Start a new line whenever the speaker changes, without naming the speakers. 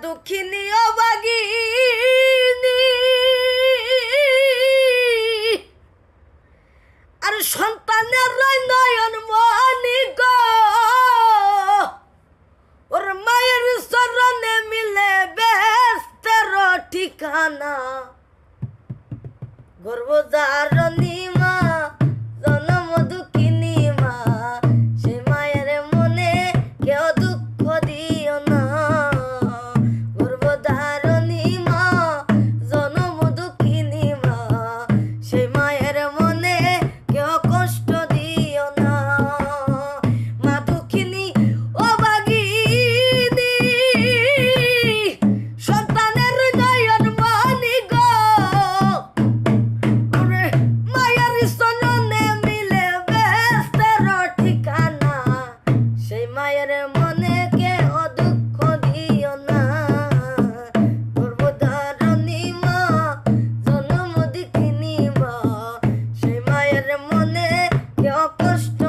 দুঃখিনী অভাগিনী আর সন্তানের নয়ন মনি গো ওর মায়ের চরণে মিলে বেস্তের ঠিকানা গর্ভধারণী মা জনম দুঃখিনী মা সে মায়ের মনে কেউ দুঃখ দিও না গর্ভধারণী মা জনম দুঃখিনী মা সে মায়ের মনে কেউ কষ্ট দিও না মা দুঃখিনী অভাগিনী সন্তানের নয়ন মনি গো মায়ের স্তনে মিলে বেস্তের ঠিকানা সেই মায়ের মনে কেউ দুঃখ দিও না গর্ভধারণী মা জনম দুঃখিনী মা সেই মায়ের মনে কেউ কষ্ট